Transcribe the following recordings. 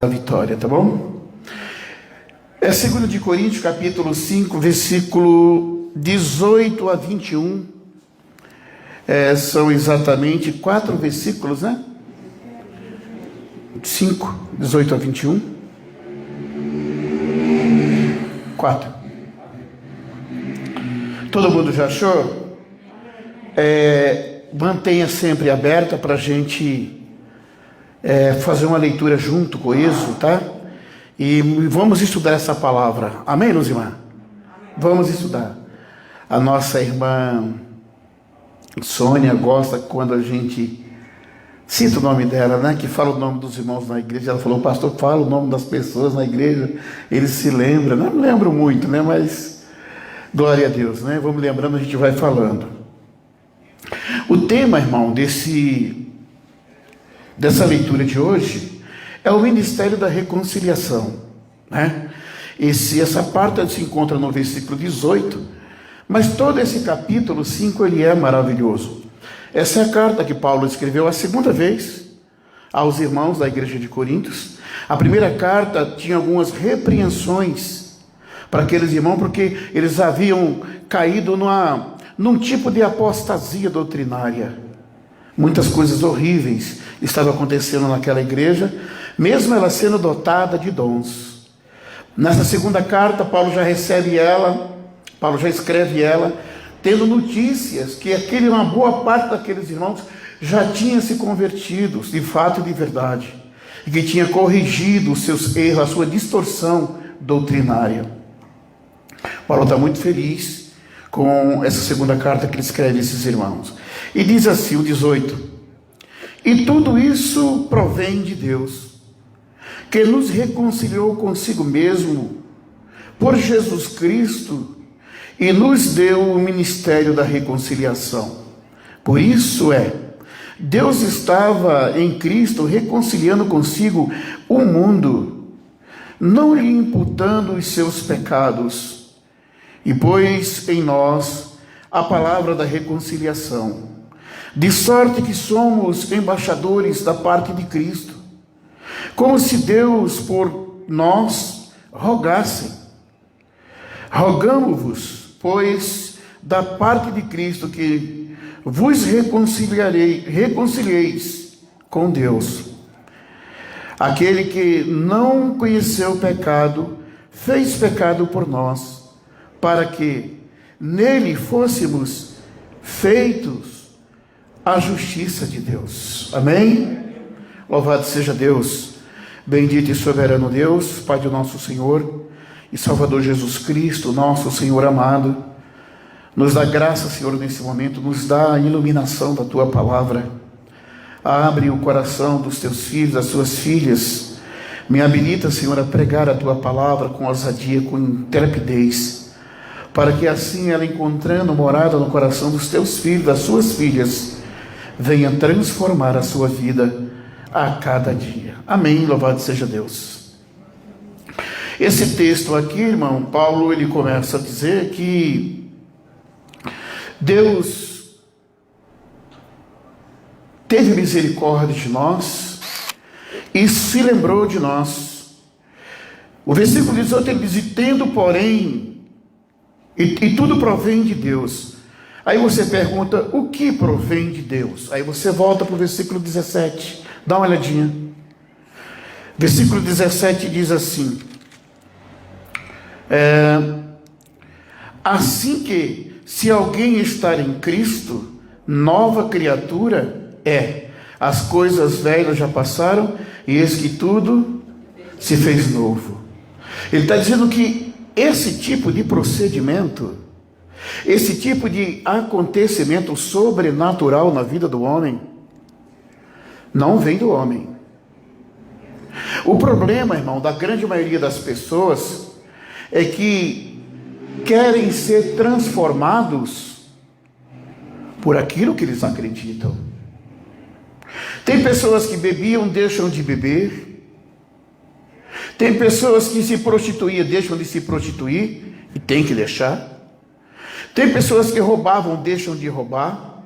a vitória, tá bom? É 2 de Coríntios, capítulo 5, versículo 18 a 21. São exatamente 4 versículos, né? 5, 18 a 21. 4. Todo mundo já achou? Mantenha sempre aberta para a gente fazer uma leitura junto, coeso, tá? E vamos estudar essa palavra. Amém, Luzimar? Vamos estudar. A nossa irmã Sônia gosta quando a gente cita o nome dela, né? Que fala o nome dos irmãos na igreja. Ela falou: pastor, fala o nome das pessoas na igreja. Eles se lembram. Não lembro muito, né? Mas glória a Deus, né? Vamos lembrando, a gente vai falando. O tema, irmão, dessa leitura de hoje é o ministério da reconciliação, né? Essa parte se encontra no versículo 18, mas todo esse capítulo 5 ele é maravilhoso. Essa é a carta que Paulo escreveu a segunda vez aos irmãos da igreja de Coríntios. A primeira carta tinha algumas repreensões para aqueles irmãos, porque eles haviam caído num tipo de apostasia doutrinária. Muitas coisas horríveis estavam acontecendo naquela igreja, mesmo ela sendo dotada de dons. Nessa segunda carta, Paulo já escreve ela, tendo notícias que uma boa parte daqueles irmãos já tinha se convertido, de fato e de verdade, e que tinha corrigido os seus erros, a sua distorção doutrinária. Paulo está muito feliz com essa segunda carta que ele escreve a esses irmãos. E diz assim, o 18: e tudo isso provém de Deus, que nos reconciliou consigo mesmo por Jesus Cristo e nos deu o ministério da reconciliação. Por isso Deus estava em Cristo reconciliando consigo o mundo, não lhe imputando os seus pecados, e pôs em nós a palavra da reconciliação, de sorte que somos embaixadores da parte de Cristo, como se Deus por nós rogasse. Rogamo-vos, pois, da parte de Cristo, que vos reconcilieis com Deus. Aquele que não conheceu o pecado, fez pecado por nós, para que nele fôssemos feitos a justiça de Deus. Amém? Louvado seja Deus, bendito e soberano Deus, Pai do nosso Senhor e Salvador Jesus Cristo, nosso Senhor amado. Nos dá graça, Senhor, nesse momento, nos dá a iluminação da Tua palavra. Abre o coração dos Teus filhos, das Suas filhas. Me habilita, Senhor, a pregar a Tua palavra com ousadia, com intrepidez, para que assim ela, encontrando morada no coração dos Teus filhos, das Suas filhas, venha transformar a sua vida a cada dia. Amém, louvado seja Deus. Esse texto aqui, irmão, Paulo, ele começa a dizer que Deus teve misericórdia de nós e se lembrou de nós. O versículo 18 ele diz: e tendo, porém, e tudo provém de Deus. Aí você pergunta: o que provém de Deus? Aí você volta para o versículo 17, dá uma olhadinha. Versículo 17 diz assim: assim que, se alguém estar em Cristo, nova criatura as coisas velhas já passaram, e eis que tudo se fez novo. Ele está dizendo que esse tipo de procedimento, esse tipo de acontecimento sobrenatural na vida do homem, não vem do homem. O problema, irmão, da grande maioria das pessoas é que querem ser transformados por aquilo que eles acreditam. Tem pessoas que bebiam, deixam de beber. Tem pessoas que se prostituíam, deixam de se prostituir e tem que deixar. Tem pessoas que roubavam, deixam de roubar.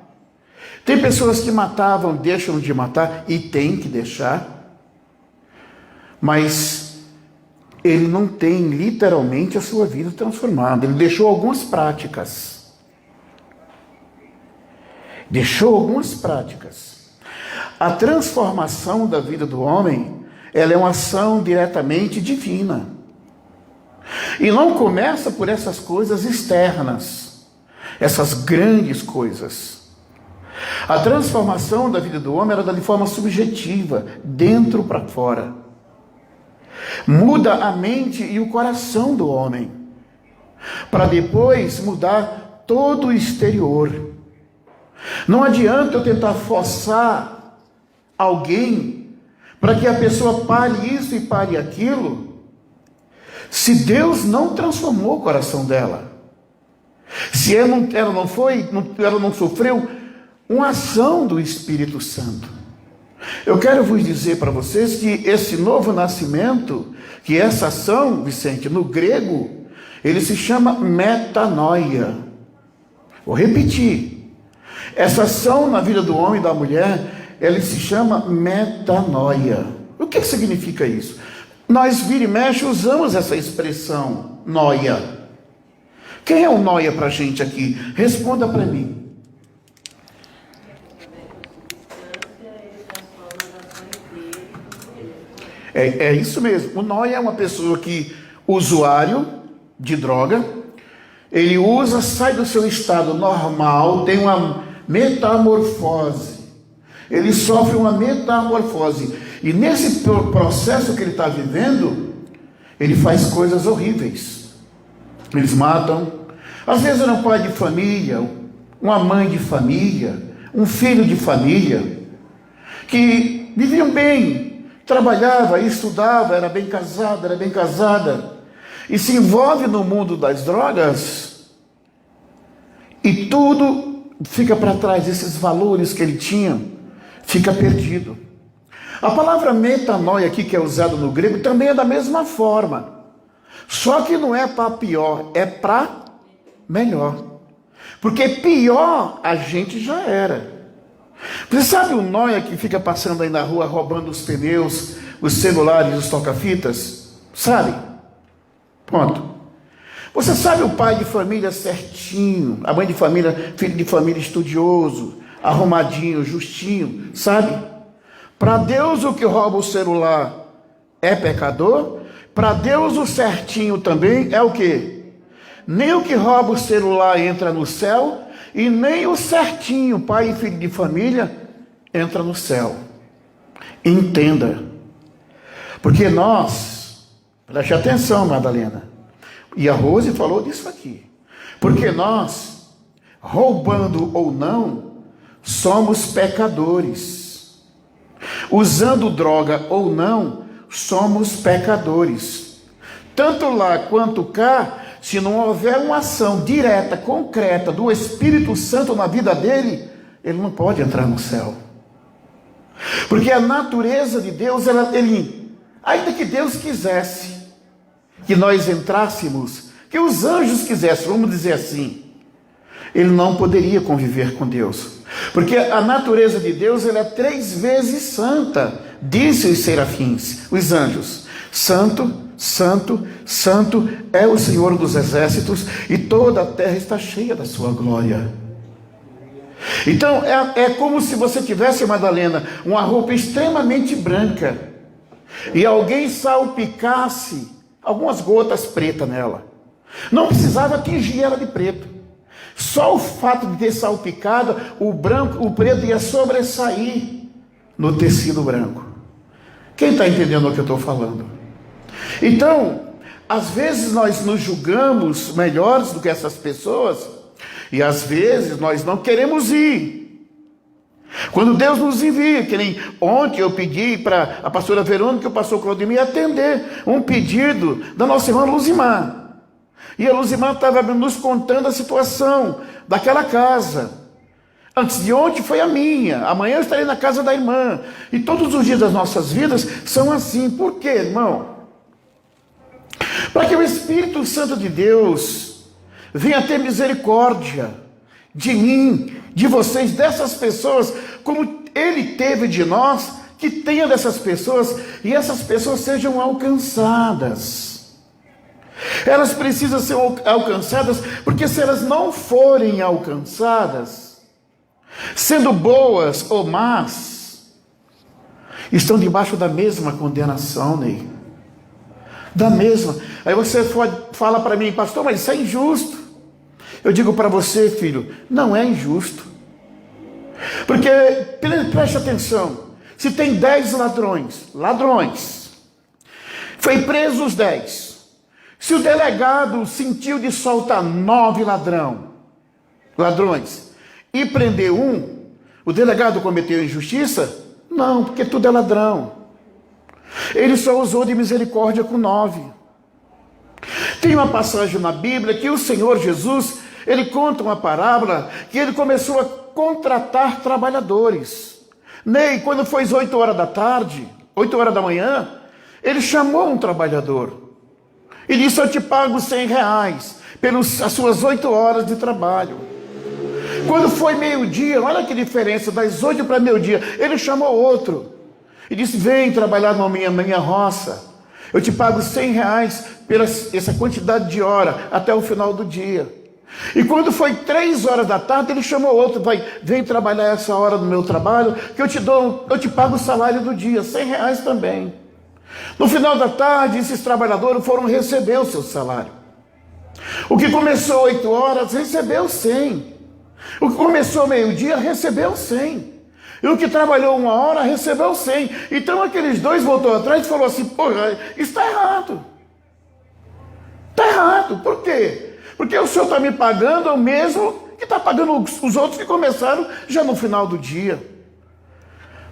Tem pessoas que matavam, deixam de matar e tem que deixar. mas ele não tem literalmente a sua vida transformada. Ele deixou algumas práticas. A transformação da vida do homem, ela é uma ação diretamente divina. E não começa por essas coisas externas, essas grandes coisas. A transformação da vida do homem era de forma subjetiva, dentro para fora. Muda a mente e o coração do homem, para depois mudar todo o exterior. Não adianta eu tentar forçar alguém para que a pessoa pare isso e pare aquilo, se Deus não transformou o coração dela. Se ela não sofreu uma ação do Espírito Santo. Eu quero vos dizer para vocês que esse novo nascimento, que essa ação, Vicente, no grego, ele se chama metanoia. Vou repetir. Essa ação na vida do homem e da mulher, ele se chama metanoia. O que significa isso? Nós, vira e mexe, usamos essa expressão, noia. Quem é o noia para a gente aqui? Responda para mim. É isso mesmo. O nóia é uma pessoa que, usuário de droga, ele usa, sai do seu estado normal, tem uma metamorfose. Ele sofre uma metamorfose. E nesse processo que ele está vivendo, ele faz coisas horríveis. Eles matam. Às vezes era um pai de família, uma mãe de família, um filho de família, que viviam bem, trabalhava, estudava, era bem casado, era bem casada, e se envolve no mundo das drogas, e tudo fica para trás, esses valores que ele tinha, fica perdido. A palavra metanoia aqui, que é usada no grego, também é da mesma forma, só que não é para pior, é para melhor, porque pior a gente já era. Você sabe o nóia que fica passando aí na rua roubando os pneus, os celulares, os toca-fitas? Sabe? Ponto. Você sabe o pai de família certinho, a mãe de família, filho de família estudioso, arrumadinho, justinho, sabe? Para Deus o que rouba o celular é pecador, para Deus o certinho também é o quê? Nem o que rouba o celular entra no céu, e nem o certinho, pai e filho de família, entra no céu. Entenda. Porque nós, preste atenção, Madalena, e a Rose falou disso aqui. Porque nós, roubando ou não, somos pecadores. Usando droga ou não, somos pecadores. Tanto lá quanto cá, se não houver uma ação direta, concreta do Espírito Santo na vida dele, ele não pode entrar no céu. Porque a natureza de Deus, ainda que Deus quisesse que nós entrássemos, que os anjos quisessem, vamos dizer assim, ele não poderia conviver com Deus. Porque a natureza de Deus, ela é 3 vezes santa, disse os serafins, os anjos: santo, santo, santo é o Senhor dos exércitos, e toda a terra está cheia da sua glória. Então é como se você tivesse, Madalena, uma roupa extremamente branca, e alguém salpicasse algumas gotas pretas nela. Não precisava tingir ela de preto, só o fato de ter salpicado, o preto ia sobressair no tecido branco. Quem está entendendo o que eu estou falando? Então, às vezes nós nos julgamos melhores do que essas pessoas, e às vezes nós não queremos ir. Quando Deus nos envia, que nem ontem eu pedi para a pastora Verônica e o pastor Claudemir atender um pedido da nossa irmã Luzimar. E a Luzimar estava nos contando a situação daquela casa. Antes de ontem foi a minha, amanhã eu estarei na casa da irmã. E todos os dias das nossas vidas são assim. Por quê, irmão? Para que o Espírito Santo de Deus venha ter misericórdia de mim, de vocês, dessas pessoas, como Ele teve de nós, que tenha dessas pessoas e essas pessoas sejam alcançadas. Elas precisam ser alcançadas, porque se elas não forem alcançadas, sendo boas ou más, estão debaixo da mesma condenação, Ney. Da mesma. Aí você fala para mim, pastor, mas isso é injusto. Eu digo para você, filho, não é injusto. Porque, preste atenção, se tem 10 ladrões, foi preso os 10. Se o delegado sentiu de soltar 9 ladrões e prender um, o delegado cometeu injustiça? Não, porque tudo é ladrão. Ele só usou de misericórdia com 9. Tem uma passagem na Bíblia que o Senhor Jesus, ele conta uma parábola que ele começou a contratar trabalhadores. Ney, quando foi às 8 horas da tarde, 8 horas da manhã, ele chamou um trabalhador e disse: eu te pago R$100 pelas suas 8 horas de trabalho. Quando foi meio-dia, olha que diferença, das 8 para meio-dia, ele chamou outro e disse: vem trabalhar na minha roça, eu te pago R$100 pela essa quantidade de hora até o final do dia. E quando foi 3 horas da tarde, ele chamou outro: vem trabalhar essa hora no meu trabalho, que eu te pago o salário do dia, R$100 também. No final da tarde, esses trabalhadores foram receber o seu salário. O que começou 8 horas, recebeu 100. O que começou meio-dia, recebeu 100. E o que trabalhou 1 hora, recebeu 100. Então aqueles dois voltou atrás e falou assim: porra, isso está errado. Está errado, por quê? Porque o senhor está me pagando o mesmo que está pagando os outros que começaram já no final do dia.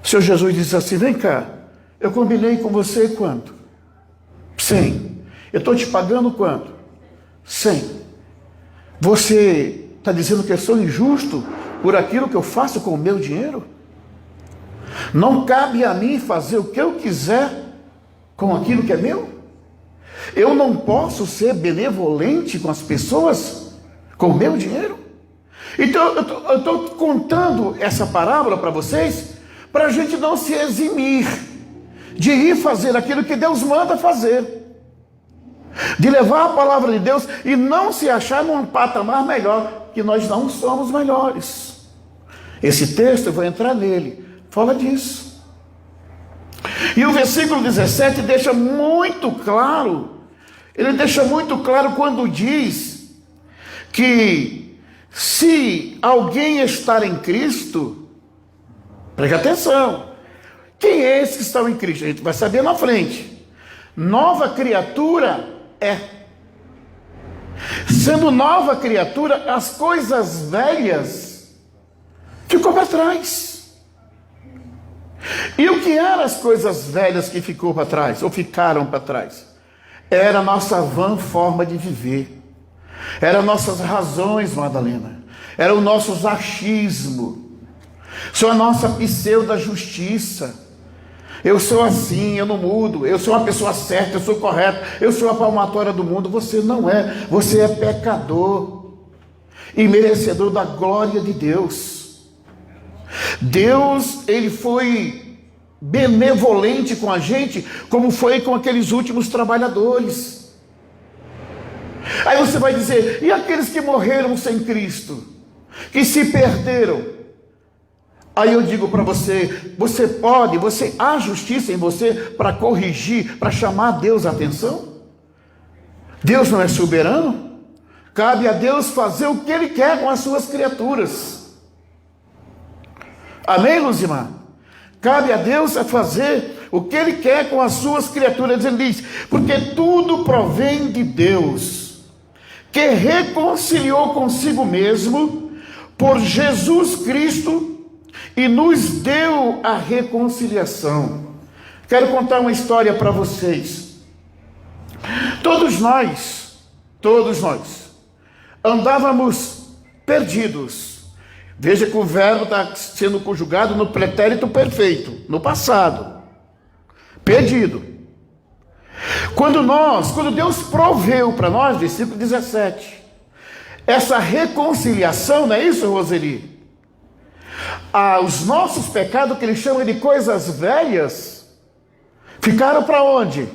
O Senhor Jesus disse assim: vem cá, eu combinei com você quanto? 100. Eu estou te pagando quanto? 100. Você está dizendo que eu sou injusto por aquilo que eu faço com o meu dinheiro? Não cabe a mim fazer o que eu quiser com aquilo que é meu? Eu não posso ser benevolente com as pessoas com o meu dinheiro? Então eu estou contando essa parábola para vocês, para a gente não se eximir de ir fazer aquilo que Deus manda fazer, de levar a palavra de Deus e não se achar num patamar melhor, que nós não somos melhores. Esse texto, eu vou entrar nele, fala disso. E o versículo 17 deixa muito claro, ele deixa muito claro quando diz que se alguém estar em Cristo, preste atenção, quem é esse que está em Cristo? A gente vai saber na frente. Nova criatura é. Sendo nova criatura, as coisas velhas ficou para trás. E o que eram as coisas velhas que ficou para trás, ou ficaram para trás? Era a nossa vã forma de viver. Eram nossas razões, Madalena. Era o nosso achismo. Só a nossa pseudo-justiça. Eu sou assim, eu não mudo. Eu sou uma pessoa certa, eu sou correto. Eu sou a palmatória do mundo. Você não é. Você é pecador e merecedor da glória de Deus. Deus, ele foi benevolente com a gente, como foi com aqueles últimos trabalhadores. Aí você vai dizer: e aqueles que morreram sem Cristo, que se perderam? Aí eu digo para você: há justiça em você para corrigir, para chamar Deus a atenção? Deus não é soberano? Cabe a Deus fazer o que Ele quer com as suas criaturas. Amém, Luzimar? Cabe a Deus a fazer o que Ele quer com as suas criaturas. Ele diz: porque tudo provém de Deus, que reconciliou consigo mesmo por Jesus Cristo e nos deu a reconciliação. Quero contar uma história para vocês. Todos nós andávamos perdidos. Veja que o verbo está sendo conjugado no pretérito perfeito, no passado. Perdido. Quando Deus proveu para nós, versículo 17, essa reconciliação, não é isso, Roseli? os nossos pecados, que ele chama de coisas velhas, ficaram para onde?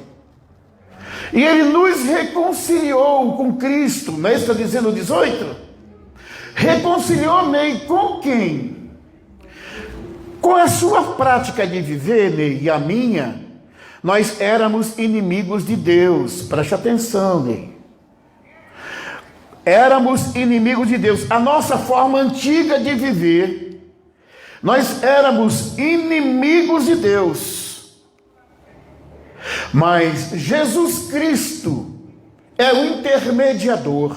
E ele nos reconciliou com Cristo, não é isso que está dizendo o 18? Reconciliou, Ney, com quem? Com a sua prática de viver, Ney, e a minha, nós éramos inimigos de Deus. Preste atenção, Ney. Éramos inimigos de Deus. A nossa forma antiga de viver, nós éramos inimigos de Deus. Mas Jesus Cristo é o intermediador.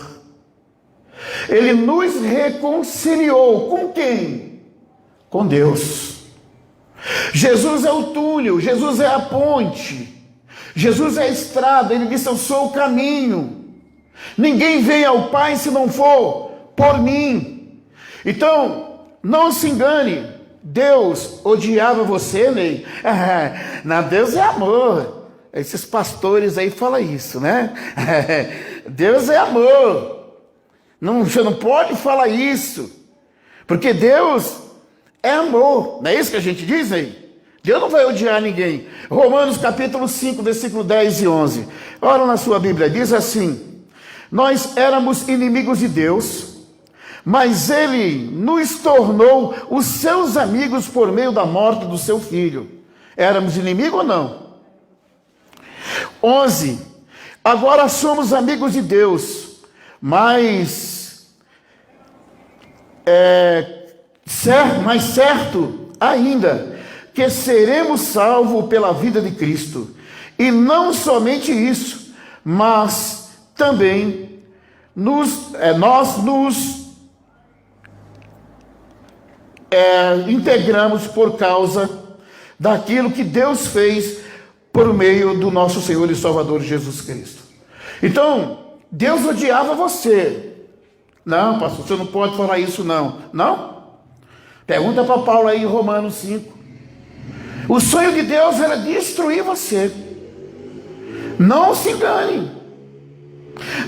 Ele nos reconciliou com quem? Com Deus. Jesus é o túnel, Jesus é a ponte, Jesus é a estrada. Ele disse: eu sou o caminho, ninguém vem ao Pai se não for por mim. Então, não se engane, Deus odiava você, Ney? Não, Deus é amor. Esses pastores aí falam isso, né? Deus é amor. Não, você não pode falar isso, porque Deus é amor. Não é isso que a gente diz aí? Deus não vai odiar ninguém. Romanos capítulo 5, versículo 10 e 11. Olha na sua Bíblia, diz assim: nós éramos inimigos de Deus, mas ele nos tornou os seus amigos por meio da morte do seu filho. Éramos inimigos ou não? 11. Agora somos amigos de Deus, mas certo ainda que seremos salvos pela vida de Cristo. E não somente isso, mas também nós nos integramos por causa daquilo que Deus fez por meio do nosso Senhor e Salvador Jesus Cristo. Então, Deus odiava você. Não, pastor, você não pode falar isso não. Não? Pergunta para Paulo aí em Romanos 5. O sonho de Deus era destruir você. Não se engane.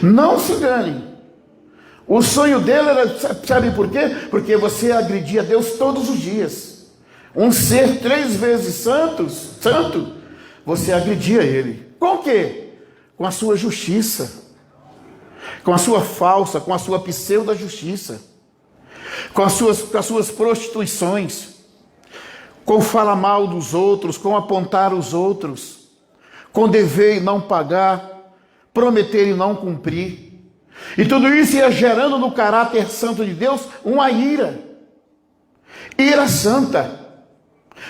Não se engane. O sonho dele era, sabe por quê? Porque você agredia a Deus todos os dias. Um ser 3 vezes santo, você agredia ele. Com o quê? Com a sua justiça, com a sua falsa, com a sua pseudo-justiça, com as suas prostituições, com falar mal dos outros, com apontar os outros, com dever e não pagar, prometer e não cumprir. E tudo isso ia gerando no caráter santo de Deus uma ira santa,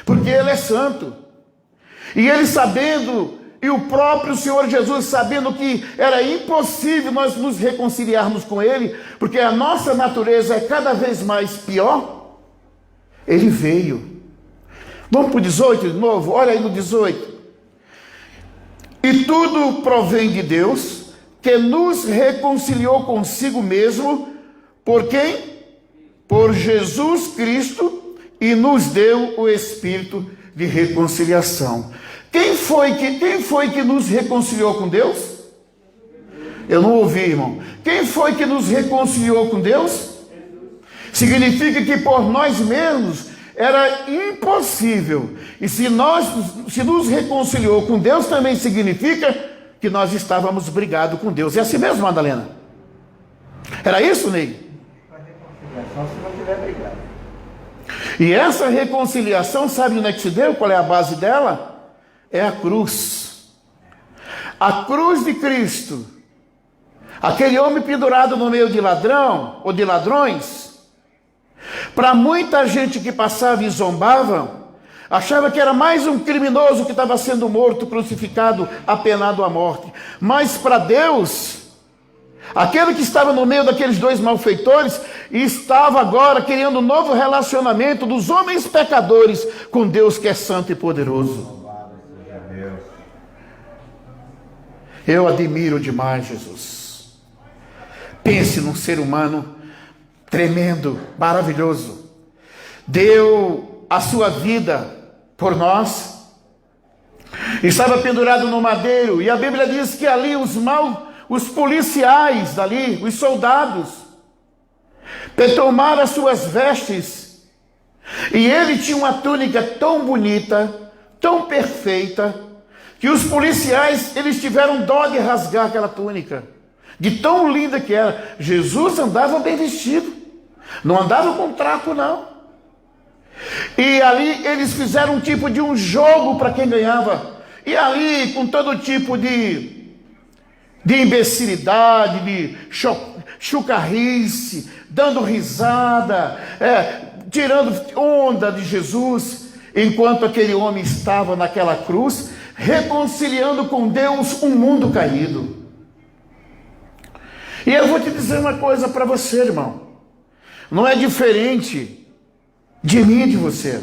porque ele é santo. E ele sabendo, e o próprio Senhor Jesus sabendo que era impossível nós nos reconciliarmos com ele, porque a nossa natureza é cada vez mais pior, ele veio. Vamos para o 18 de novo? Olha aí no 18. E tudo provém de Deus, que nos reconciliou consigo mesmo, por quem? Por Jesus Cristo, e nos deu o Espírito de reconciliação. Quem foi que nos reconciliou com Deus? Eu não ouvi, irmão. Quem foi que nos reconciliou com Deus? Significa que por nós mesmos era impossível. E se nos reconciliou com Deus, também significa que nós estávamos brigados com Deus. É assim mesmo, Madalena? Era isso, Ney? A reconciliação, se não tiver brigado. E essa reconciliação, sabe onde é que se deu? Qual é a base dela? É a cruz. A cruz de Cristo. Aquele homem pendurado no meio de ladrão ou de ladrões. Para muita gente que passava e zombava, achava que era mais um criminoso que estava sendo morto, crucificado, apenado à morte. Mas para Deus, aquele que estava no meio daqueles 2 malfeitores, estava agora criando um novo relacionamento dos homens pecadores com Deus que é santo e poderoso. Eu admiro demais Jesus. Pense num ser humano tremendo, maravilhoso. Deu a sua vida por nós. Estava pendurado no madeiro, e a Bíblia diz que ali os policiais dali, os soldados, tomaram as suas vestes E ele tinha uma túnica tão bonita, tão perfeita, que os policiais, eles tiveram dó de rasgar aquela túnica, de tão linda que era. Jesus andava bem vestido, não andava com trapo não. E ali eles fizeram um tipo de um jogo para quem ganhava. E ali, com todo tipo de imbecilidade, de chucarrice, dando risada, tirando onda de Jesus, enquanto aquele homem estava naquela cruz, reconciliando com Deus um mundo caído. E eu vou te dizer uma coisa para você, irmão. Não é diferente de mim e de você.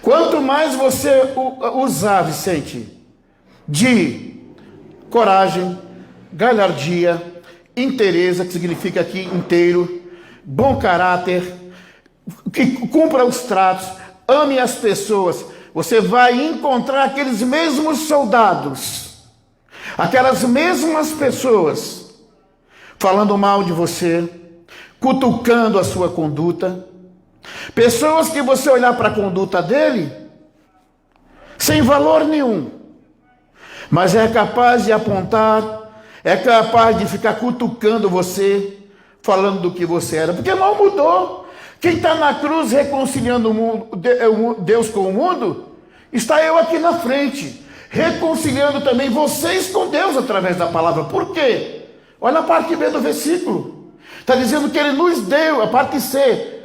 Quanto mais você usar, Vicente, de coragem, galhardia, inteireza, que significa aqui inteiro, bom caráter, que cumpra os tratos, ame as pessoas, você vai encontrar aqueles mesmos soldados, aquelas mesmas pessoas falando mal de você, cutucando a sua conduta, pessoas que você olhar para a conduta dele sem valor nenhum, mas é capaz de apontar, é capaz de ficar cutucando você, falando do que você era, porque não mudou. Quem está na cruz reconciliando o mundo, Deus com o mundo, está eu aqui na frente, reconciliando também vocês com Deus através da palavra. Por quê? Olha a parte B do versículo, está dizendo que ele nos deu, a parte C,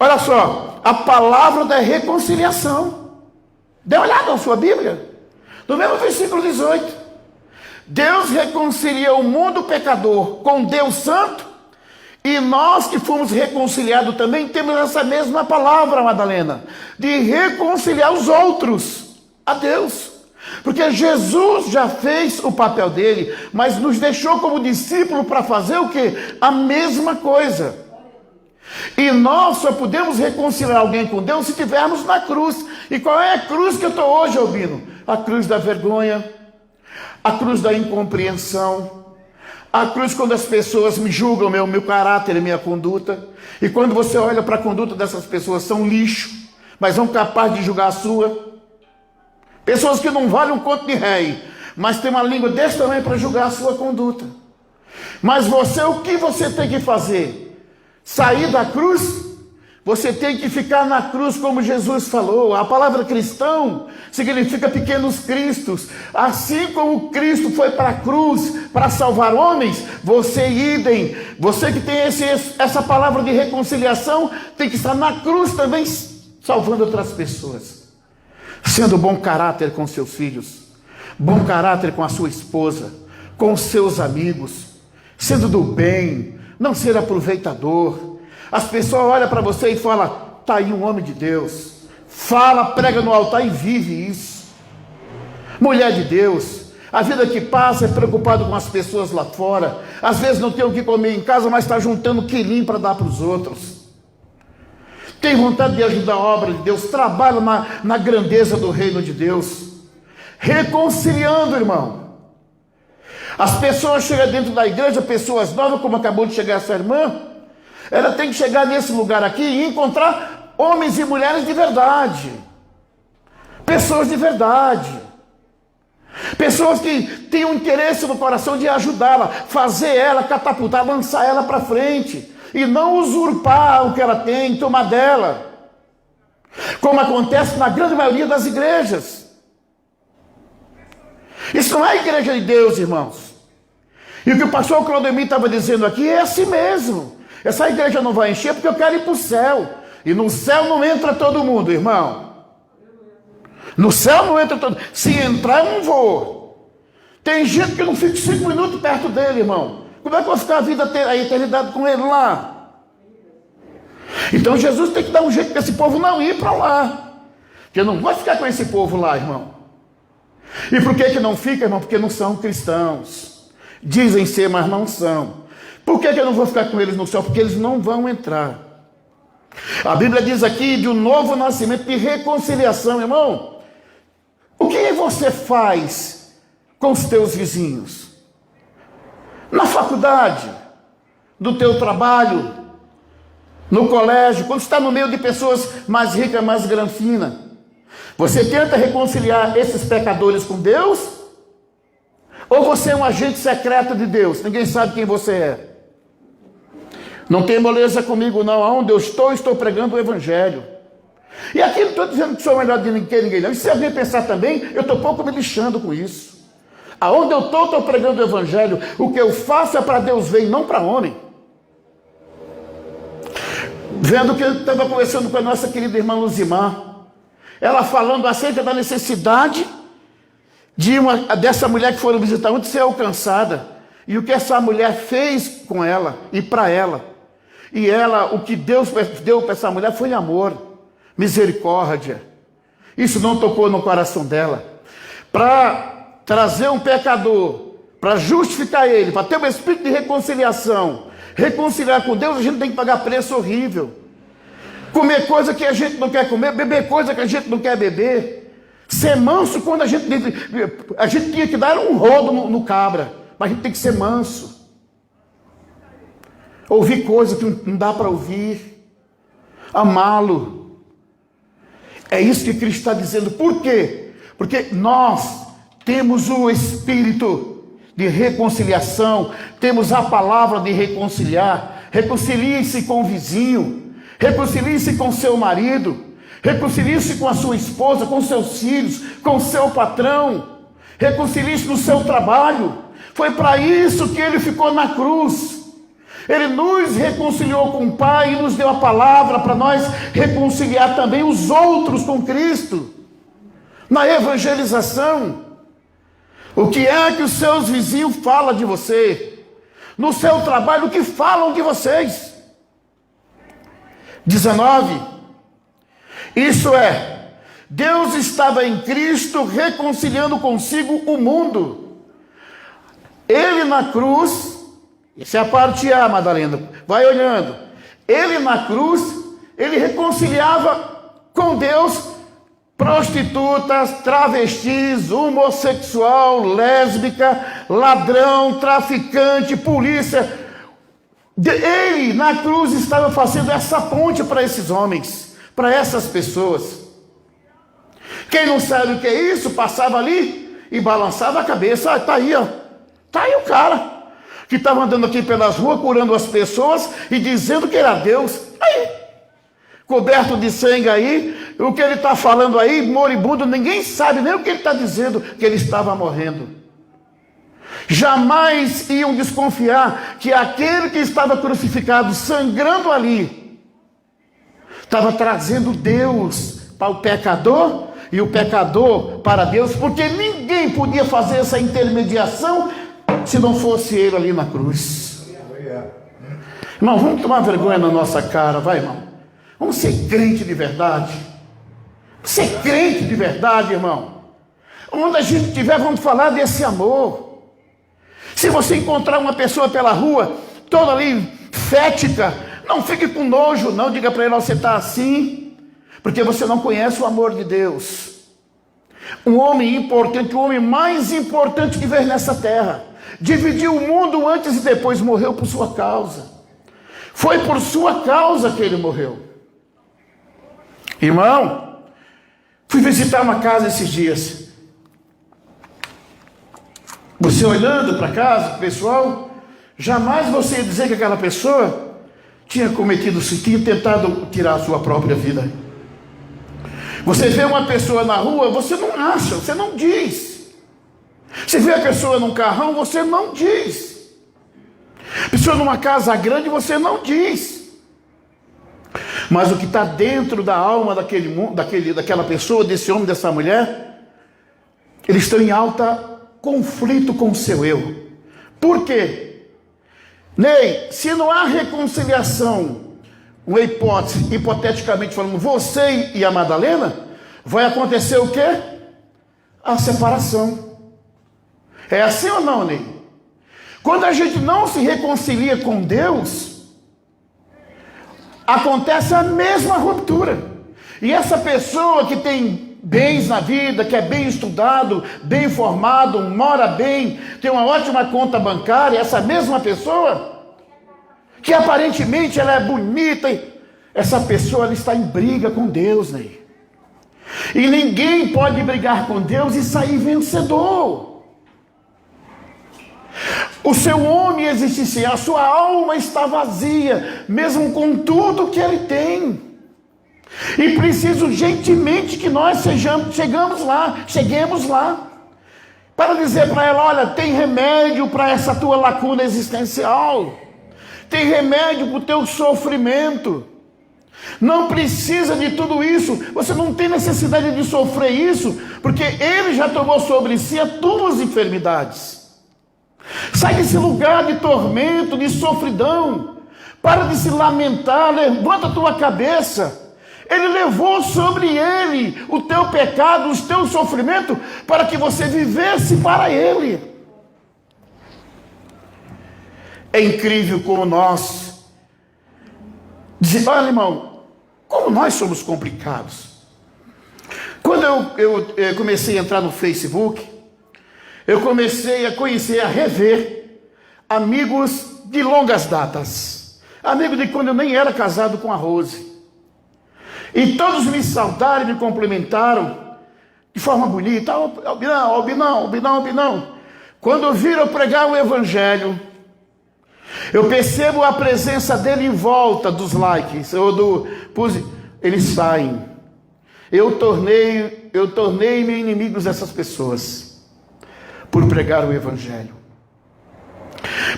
olha só, a palavra da reconciliação. Dê uma olhada na sua Bíblia, no mesmo versículo 18. Deus reconcilia o mundo pecador com Deus santo, e nós que fomos reconciliados também temos essa mesma palavra, Madalena, de reconciliar os outros a Deus. Porque Jesus já fez o papel dele, mas nos deixou como discípulo para fazer o quê? A mesma coisa. E nós só podemos reconciliar alguém com Deus se estivermos na cruz. E qual é a cruz que eu estou hoje, Albino? A cruz da vergonha, a cruz da incompreensão, a cruz quando as pessoas me julgam meu caráter e minha conduta. E quando você olha para a conduta dessas pessoas, são lixo, mas são capazes de julgar a sua. Pessoas que não valem um conto de rei, mas tem uma língua desse tamanho para julgar a sua conduta. Mas você, o que você tem que fazer? Sair da cruz? Você tem que ficar na cruz como Jesus falou. A palavra cristão significa pequenos cristos. Assim como Cristo foi para a cruz para salvar homens, você idem. Você que tem essa palavra de reconciliação, tem que estar na cruz também salvando outras pessoas. Sendo bom caráter com seus filhos, bom caráter com a sua esposa, com os seus amigos, sendo do bem, não ser aproveitador. As pessoas olham para você e falam, está aí um homem de Deus. Fala, prega no altar e vive isso. Mulher de Deus, a vida que passa é preocupado com as pessoas lá fora. Às vezes não tem o que comer em casa, mas está juntando quilinho para dar para os outros. Tem vontade de ajudar a obra de Deus, trabalha na grandeza do reino de Deus. Reconciliando, irmão. As pessoas chegam dentro da igreja, pessoas novas, como acabou de chegar essa irmã, ela tem que chegar nesse lugar aqui e encontrar homens e mulheres de verdade. Pessoas de verdade. Pessoas que têm um interesse no coração de ajudá-la, fazer ela, catapultar, lançar ela para frente. E não usurpar o que ela tem, tomar dela. Como acontece na grande maioria das igrejas. Isso não é a igreja de Deus, irmãos. E o que o pastor Claudemir estava dizendo aqui é assim mesmo. Essa igreja não vai encher porque eu quero ir para o céu. E no céu não entra todo mundo, irmão. No céu não entra todo mundo. Se entrar, eu não vou. Tem gente que não fica 5 minutos perto dele, irmão. Como é que eu vou ficar a eternidade com ele lá? Então Jesus tem que dar um jeito para esse povo não ir para lá. Porque eu não vou ficar com esse povo lá, irmão. E por que não fica, irmão? Porque não são cristãos. Dizem ser, mas não são. Por que eu não vou ficar com eles no céu? Porque eles não vão entrar. A Bíblia diz aqui de um novo nascimento, de reconciliação, irmão. O que você faz com os teus vizinhos? Na faculdade, no teu trabalho, no colégio, quando está no meio de pessoas mais ricas, mais granfinas, você tenta reconciliar esses pecadores com Deus? Ou você é um agente secreto de Deus? Ninguém sabe quem você é. Não tem moleza comigo não. Aonde eu estou pregando o Evangelho. E aqui não estou dizendo que sou melhor de ninguém não. E se alguém pensar também, eu estou pouco me lixando com isso. Aonde eu estou pregando o Evangelho. O que eu faço é para Deus ver e não para homem. Vendo que eu estava conversando com a nossa querida irmã Luzimar. Ela falando acerca da necessidade dessa mulher que foram visitar ontem ser alcançada. E o que essa mulher fez com ela e para ela. E ela, o que Deus deu para essa mulher foi amor, misericórdia. Isso não tocou no coração dela. Para trazer um pecador, para justificar ele, para ter um espírito de reconciliação, reconciliar com Deus, a gente tem que pagar preço horrível. Comer coisa que a gente não quer comer, beber coisa que a gente não quer beber. Ser manso quando a gente tinha que dar um rodo no cabra, mas a gente tem que ser manso. Ouvir coisa que não dá para ouvir. Amá-lo. É isso que Cristo está dizendo. Por quê? Porque nós temos o espírito de reconciliação, temos a palavra de reconciliar. Reconcilie-se com o vizinho, reconcilie-se com seu marido, reconcilie-se com a sua esposa, com seus filhos, com o seu patrão, reconcilie-se no seu trabalho. Foi para isso que ele ficou na cruz. Ele nos reconciliou com o Pai e nos deu a palavra para nós reconciliar também os outros com Cristo. Na evangelização, o que é que os seus vizinhos falam de você? No seu trabalho, o que falam de vocês? 19. Isso é, Deus estava em Cristo reconciliando consigo o mundo. Ele na cruz, essa é a parte A, Madalena, vai olhando. Ele na cruz, ele reconciliava com Deus prostitutas, travestis, homossexual, lésbica, ladrão, traficante, polícia. Ele na cruz estava fazendo essa ponte para esses homens, para essas pessoas. Quem não sabe o que é isso, passava ali e balançava a cabeça. Ah, tá aí, ó. Tá aí o cara que estava andando aqui pelas ruas, curando as pessoas e dizendo que era Deus. Aí, coberto de sangue aí, o que ele está falando aí, moribundo, ninguém sabe nem o que ele está dizendo, que ele estava morrendo. Jamais iam desconfiar que aquele que estava crucificado, sangrando ali, estava trazendo Deus para o pecador e o pecador para Deus, porque ninguém podia fazer essa intermediação se não fosse ele ali na cruz. Irmão, vamos tomar vergonha na nossa cara, vai, irmão. Vamos ser crente de verdade. Ser crente de verdade, irmão. Onde a gente estiver, vamos falar desse amor. Se você encontrar uma pessoa pela rua, toda ali fética, não fique com nojo, não. Diga para ele, você está assim, porque você não conhece o amor de Deus. Um homem importante, o homem mais importante que veio nessa terra, dividiu o mundo antes e depois, morreu por sua causa. Foi por sua causa que ele morreu. Irmão, fui visitar uma casa esses dias. Você olhando para casa, pessoal, jamais você ia dizer que aquela pessoa tinha cometido isso, tinha tentado tirar a sua própria vida. Você vê uma pessoa na rua, você não acha, você não diz. Você vê a pessoa num carrão, você não diz. Pessoa numa casa grande, você não diz. Mas o que está dentro da alma daquela pessoa, desse homem, dessa mulher, eles estão em alta conflito com o seu eu. Por quê? Ney, se não há reconciliação, uma hipótese, hipoteticamente falando, você e a Madalena, vai acontecer o quê? A separação. É assim ou não, Ney? Quando a gente não se reconcilia com Deus, acontece a mesma ruptura. E essa pessoa que tem bens na vida, que é bem estudado, bem formado, mora bem, tem uma ótima conta bancária, essa mesma pessoa, que aparentemente ela é bonita, essa pessoa ela está em briga com Deus, né? E ninguém pode brigar com Deus e sair vencedor. O seu homem existencial, a sua alma está vazia, mesmo com tudo que ele tem. E preciso urgentemente que nós cheguemos lá, para dizer para ela: olha, tem remédio para essa tua lacuna existencial, tem remédio para o teu sofrimento. Não precisa de tudo isso, você não tem necessidade de sofrer isso, porque Ele já tomou sobre si as tuas enfermidades. Sai desse lugar de tormento, de sofridão, para de se lamentar, levanta a tua cabeça. Ele levou sobre Ele o teu pecado, o teu sofrimento, para que você vivesse para Ele. É incrível como nós dizemos: olha, irmão, como nós somos complicados. Quando eu comecei a entrar no Facebook, eu comecei a conhecer, a rever amigos de longas datas, amigos de quando eu nem era casado com a Rose, e todos me saudaram e me cumprimentaram de forma bonita: Albinão. Quando viram eu pregar o Evangelho, eu percebo a presença dele em volta dos likes, eles saem. Eu tornei-me inimigos dessas pessoas, por pregar o Evangelho.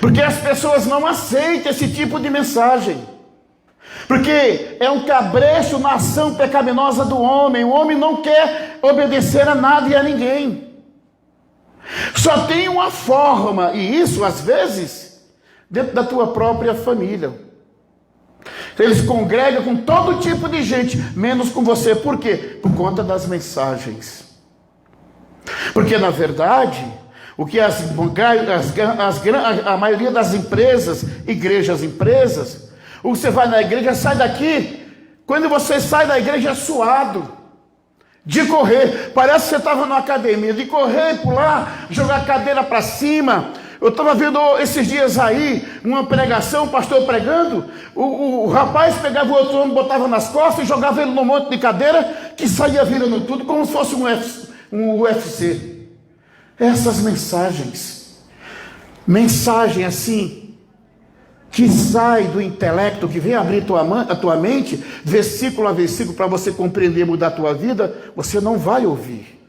Porque as pessoas não aceitam esse tipo de mensagem. Porque é um cabresto na ação pecaminosa do homem. O homem não quer obedecer a nada e a ninguém. Só tem uma forma, e isso às vezes dentro da tua própria família. Eles congregam com todo tipo de gente, menos com você. Por quê? Por conta das mensagens. Porque na verdade, o que a maioria das empresas, você vai na igreja, sai daqui, quando você sai da igreja suado, de correr, parece que você estava numa academia, de correr, pular, jogar a cadeira para cima. Eu estava vendo esses dias aí, uma pregação, o pastor pregando, o rapaz pegava o outro homem, botava nas costas e jogava ele num monte de cadeira, que saía virando tudo, como se fosse um UFC. Essas mensagem assim, que sai do intelecto, que vem abrir a tua mente, versículo a versículo, para você compreender, mudar a tua vida, você não vai ouvir.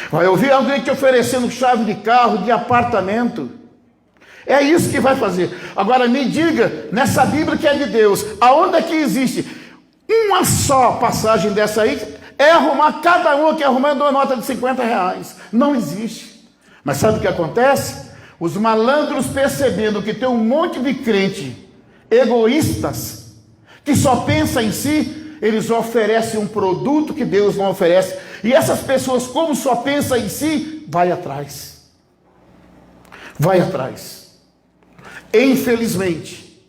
Vai ouvir alguém te oferecendo chave de carro, de apartamento. É isso que vai fazer. Agora me diga, nessa Bíblia que é de Deus, aonde é que existe uma só passagem dessa aí, é arrumar, cada um que arrumando uma nota de R$50. Não existe. Mas sabe o que acontece? Os malandros, percebendo que tem um monte de crente egoístas, que só pensa em si, eles oferecem um produto que Deus não oferece. E essas pessoas, como só pensam em si, vai atrás. Infelizmente.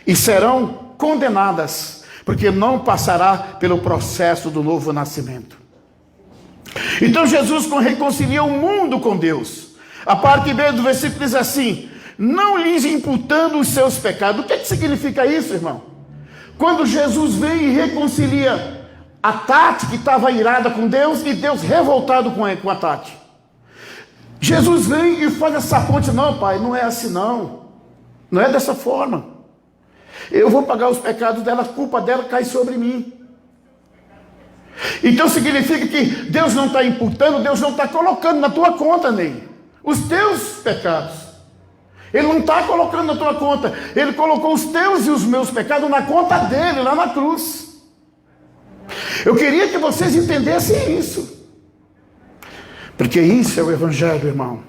E serão condenadas, porque não passará pelo processo do novo nascimento. Então Jesus reconcilia o mundo com Deus. A parte B do versículo diz assim: não lhes imputando os seus pecados. O que significa isso, irmão? Quando Jesus vem e reconcilia a Tati, que estava irada com Deus, e Deus revoltado com a Tati. Jesus vem e faz essa ponte. Não, pai, não é assim não. Não é dessa forma. Eu vou pagar os pecados dela, a culpa dela cai sobre mim. Então significa que Deus não está imputando, Deus não está colocando na tua conta, Ney, os teus pecados. Ele não está colocando na tua conta. Ele colocou os teus e os meus pecados na conta dele, lá na cruz. Eu queria que vocês entendessem isso. Porque isso é o Evangelho, irmão.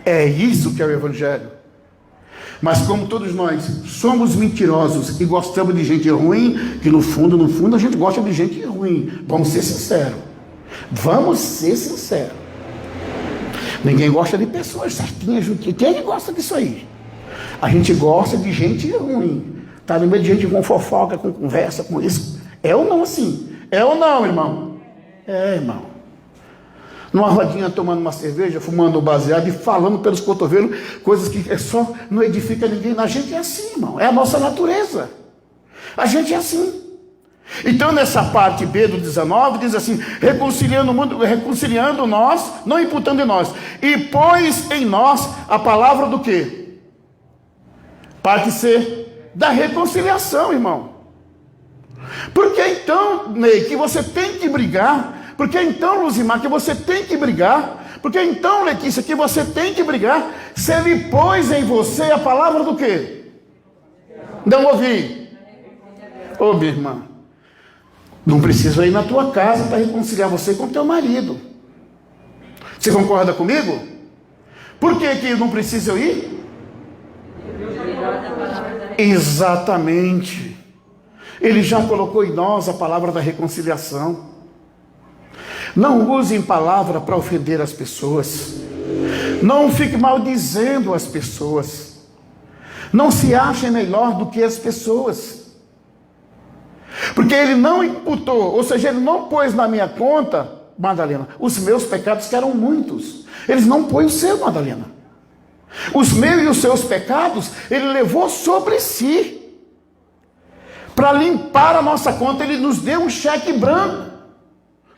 É isso que é o Evangelho. Mas como todos nós somos mentirosos e gostamos de gente ruim, que no fundo a gente gosta de gente ruim. Vamos ser sinceros. Ninguém gosta de pessoas certinhas. Quem é que gosta disso aí? A gente gosta de gente ruim. Está no meio de gente com fofoca, com conversa, com isso. É ou não assim? É ou não, irmão? É, irmão. Numa rodinha tomando uma cerveja, fumando baseado e falando pelos cotovelos, coisas que só não edifica ninguém. A gente é assim, irmão. É a nossa natureza. A gente é assim. Então, nessa parte B do 19, diz assim: reconciliando nós, não imputando em nós, e pôs em nós a palavra do quê? Parte C, da reconciliação, irmão. Porque então, Ney, que você tem que brigar? Porque então, Luzimar, que você tem que brigar? Porque então, Letícia, que você tem que brigar? Se ele pôs em você a palavra do quê? Não ouvi. Ô, minha irmã, não precisa ir na tua casa para reconciliar você com teu marido. Você concorda comigo? Por que que não precisa eu ir? Exatamente. Ele já colocou em nós a palavra da reconciliação. Não usem palavra para ofender as pessoas. Não fique maldizendo as pessoas. Não se achem melhor do que as pessoas. Porque ele não imputou, ou seja, ele não pôs na minha conta, Madalena, os meus pecados, que eram muitos. Eles não põem o seu, Madalena. Os meus e os seus pecados, ele levou sobre si. Para limpar a nossa conta, ele nos deu um cheque branco.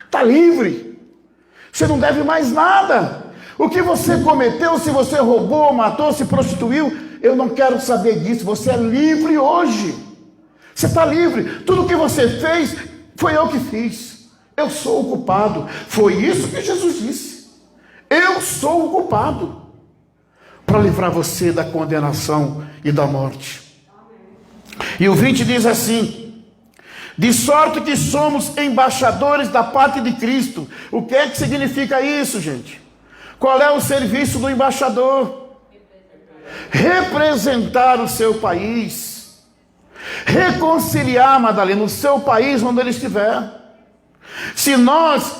Está livre. Você não deve mais nada. O que você cometeu, se você roubou, matou, se prostituiu, eu não quero saber disso. Você é livre hoje. Você está livre. Tudo o que você fez, foi eu que fiz. Eu sou o culpado. Foi isso que Jesus disse. Eu sou o culpado. Para livrar você da condenação e da morte. E o 20 diz assim: de sorte que somos embaixadores da parte de Cristo. O que é que significa isso, gente? Qual é o serviço do embaixador? Representar o seu país. Reconciliar, Madalena, o seu país onde ele estiver. Se nós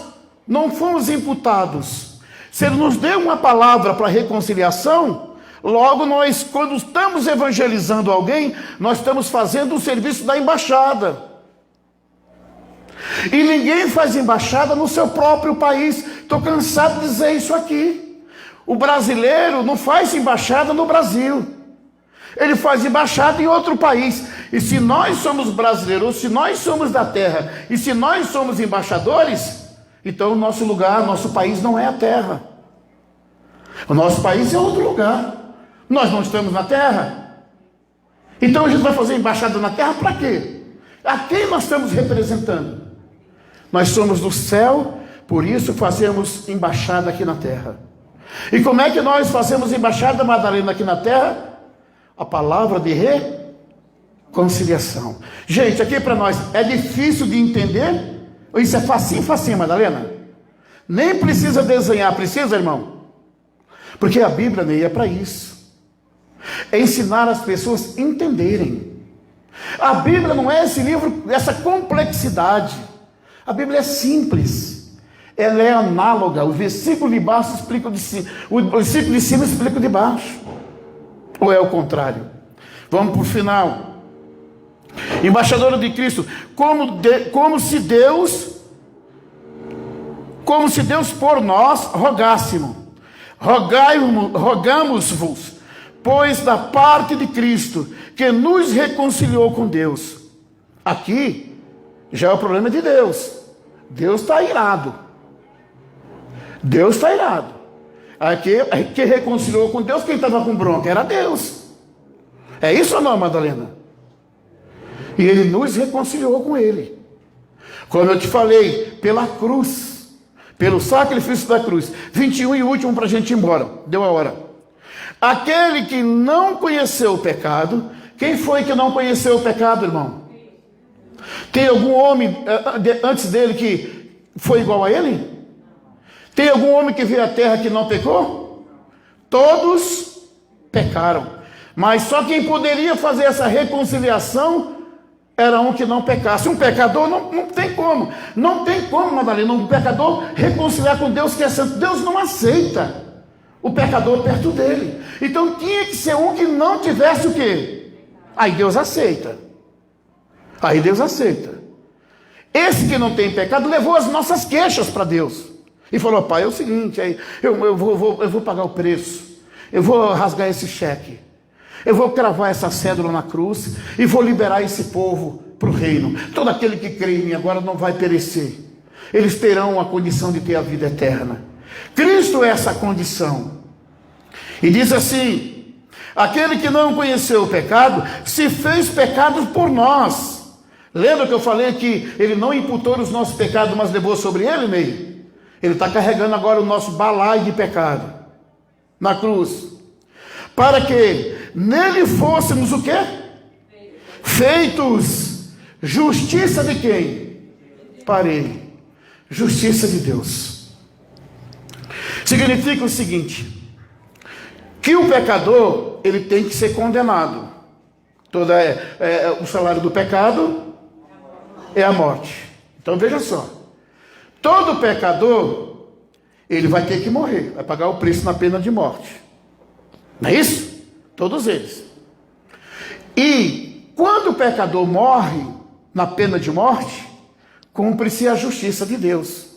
não fomos imputados, se ele nos deu uma palavra para reconciliação, logo nós, quando estamos evangelizando alguém, nós estamos fazendo o serviço da embaixada. E ninguém faz embaixada no seu próprio país. Estou cansado de dizer isso aqui. O brasileiro não faz embaixada no Brasil. Ele faz embaixada em outro país. E se nós somos brasileiros, se nós somos da terra, e se nós somos embaixadores, então o nosso lugar, nosso país não é a terra. O nosso país é outro lugar. Nós não estamos na terra. Então a gente vai fazer embaixada na terra para quê? A quem nós estamos representando? Nós somos do céu, por isso fazemos embaixada aqui na terra. E como é que nós fazemos embaixada, Madalena, aqui na terra? A palavra de reconciliação. Gente, aqui para nós é difícil de entender? Ou isso é facinho, facinho, Madalena? Nem precisa desenhar, precisa, irmão? Porque a Bíblia nem é para isso. É ensinar as pessoas a entenderem. A Bíblia não é esse livro, essa complexidade. A Bíblia é simples. Ela é análoga. O versículo de baixo explica o de cima. O versículo de cima explica o de baixo. Ou é o contrário? Vamos para o final. Embaixadora de Cristo. Como se Deus por nós rogássemos. Rogamos-vos, pois da parte de Cristo, que nos reconciliou com Deus. Aqui já é o problema de Deus. Deus está irado. Deus está irado. Aqui, quem reconciliou com Deus, quem estava com bronca era Deus. É isso ou não, Madalena? E ele nos reconciliou com ele. Como eu te falei, pela cruz, pelo sacrifício da cruz. 21 e último para a gente ir embora. Deu a hora. Aquele que não conheceu o pecado. Quem foi que não conheceu o pecado, irmão? Tem algum homem antes dele que foi igual a ele? Tem algum homem que veio à terra que não pecou? Todos pecaram. Mas só quem poderia fazer essa reconciliação era um que não pecasse. Um pecador não tem como. Não tem como, Madalena, um pecador reconciliar com Deus que é santo. Deus não aceita o pecador perto dele. Então tinha que ser um que não tivesse o quê? Aí Deus aceita. Aí Deus aceita. Esse que não tem pecado levou as nossas queixas para Deus. E falou: pai, é o seguinte, eu vou pagar o preço. Eu vou rasgar esse cheque. Eu vou cravar essa cédula na cruz. E vou liberar esse povo para o reino. Todo aquele que crê em mim agora não vai perecer. Eles terão a condição de ter a vida eterna. Cristo é essa condição. E diz assim: aquele que não conheceu o pecado, se fez pecado por nós. Lembra que eu falei que ele não imputou os nossos pecados, mas levou sobre ele, Ney? Ele está carregando agora o nosso balaio de pecado na cruz, para que nele fôssemos o quê? Feitos justiça de quem? Para ele, justiça de Deus. Significa o seguinte, que o pecador, ele tem que ser condenado. O salário do pecado é a morte. Então veja só, todo pecador, ele vai ter que morrer, vai pagar o preço na pena de morte. Não é isso? Todos eles. E quando o pecador morre na pena de morte, cumpre-se a justiça de Deus.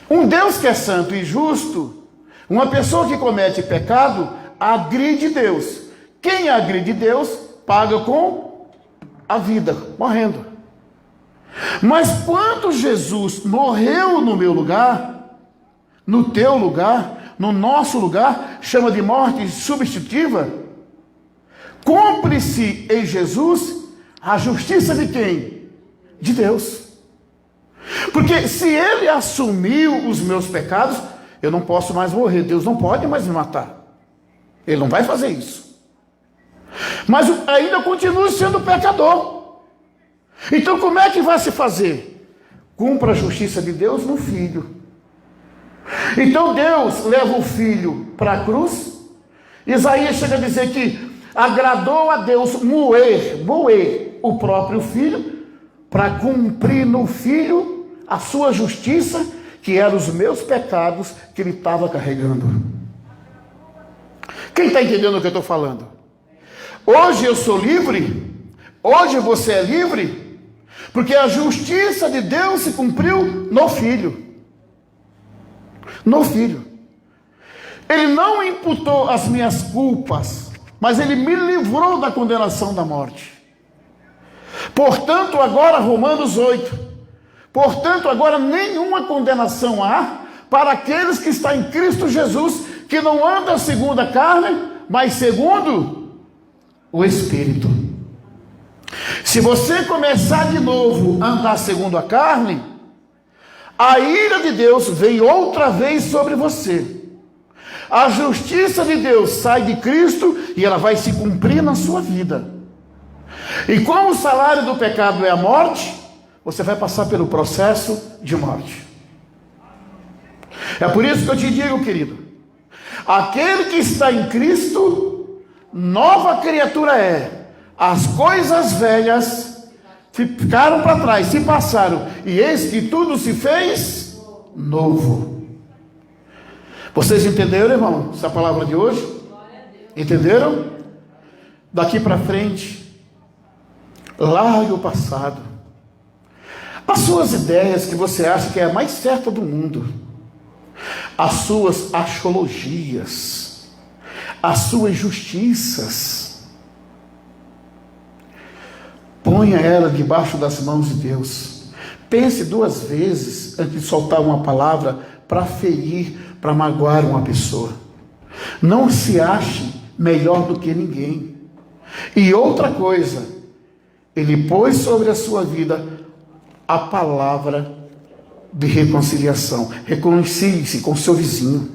Um Deus que é santo e justo, uma pessoa que comete pecado, agride Deus. Quem agride Deus, paga com a vida, morrendo. Mas quando Jesus morreu no meu lugar, no teu lugar, no nosso lugar, chama de morte substitutiva, cumpre-se em Jesus a justiça de quem? De Deus. Porque se ele assumiu os meus pecados, eu não posso mais morrer. Deus não pode mais me matar. Ele não vai fazer isso. Mas ainda continuo sendo pecador. Então como é que vai se fazer? Cumpra a justiça de Deus no Filho. Então Deus leva o Filho para a cruz. Isaías chega a dizer que agradou a Deus moer o próprio Filho, para cumprir no Filho a sua justiça, que eram os meus pecados que ele estava carregando. Quem está entendendo o que eu estou falando? Hoje eu sou livre, hoje você é livre, porque a justiça de Deus se cumpriu no Filho. No Filho. Ele não imputou as minhas culpas, mas ele me livrou da condenação da morte. Portanto, agora, Romanos 8, portanto, agora nenhuma condenação há para aqueles que estão em Cristo Jesus, que não andam segundo a carne, mas segundo o Espírito. Se você começar de novo a andar segundo a carne, a ira de Deus vem outra vez sobre você. A justiça de Deus sai de Cristo e ela vai se cumprir na sua vida. E como o salário do pecado é a morte, você vai passar pelo processo de morte. É por isso que eu te digo, querido, aquele que está em Cristo, nova criatura é. As coisas velhas ficaram para trás, se passaram, e eis que tudo se fez novo. Vocês entenderam, irmão, essa palavra de hoje? Entenderam? Daqui para frente, largue o passado. As suas ideias que você acha que é a mais certa do mundo, as suas axiologias, as suas justiças, ponha ela debaixo das mãos de Deus. Pense 2 vezes antes de soltar uma palavra para ferir, para magoar uma pessoa. Não se ache melhor do que ninguém. E outra coisa, ele pôs sobre a sua vida a palavra de reconciliação. Reconcilie-se com o seu vizinho.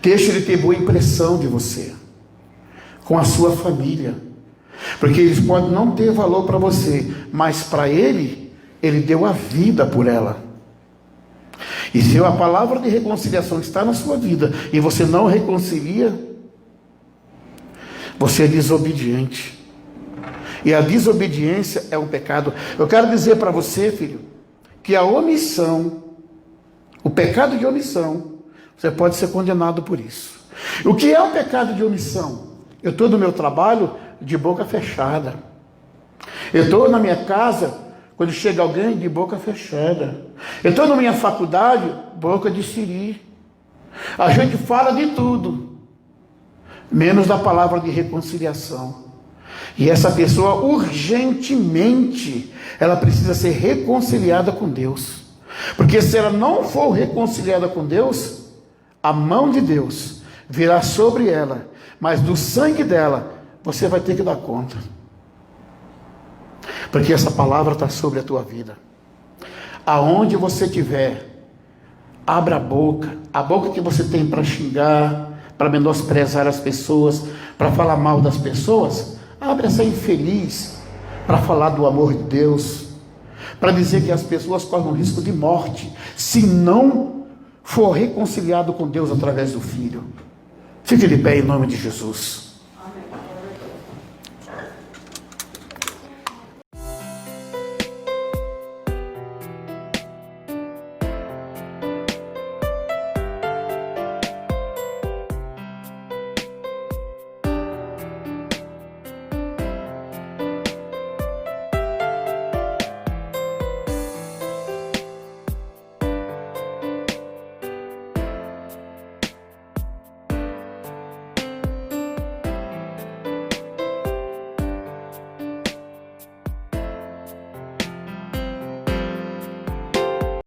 Deixe ele ter boa impressão de você, com a sua família, porque eles podem não ter valor para você, mas para ele deu a vida por ela. E se a palavra de reconciliação está na sua vida e você não reconcilia, você é desobediente. E a desobediência é um pecado. Eu quero dizer para você, filho, que a omissão, o pecado de omissão, você pode ser condenado por isso. O que é o pecado de omissão? Eu estou no meu trabalho de boca fechada. Eu estou na minha casa, quando chega alguém, de boca fechada. Eu estou na minha faculdade, boca de siri. A gente fala de tudo, menos da palavra de reconciliação. E essa pessoa urgentemente, ela precisa ser reconciliada com Deus. Porque se ela não for reconciliada com Deus, a mão de Deus virá sobre ela, mas do sangue dela você vai ter que dar conta. Porque essa palavra está sobre a tua vida. Aonde você estiver, abra a boca que você tem para xingar, para menosprezar as pessoas, para falar mal das pessoas, abre essa infeliz para falar do amor de Deus, para dizer que as pessoas correm o risco de morte, se não for reconciliado com Deus através do Filho. Fique de pé em nome de Jesus.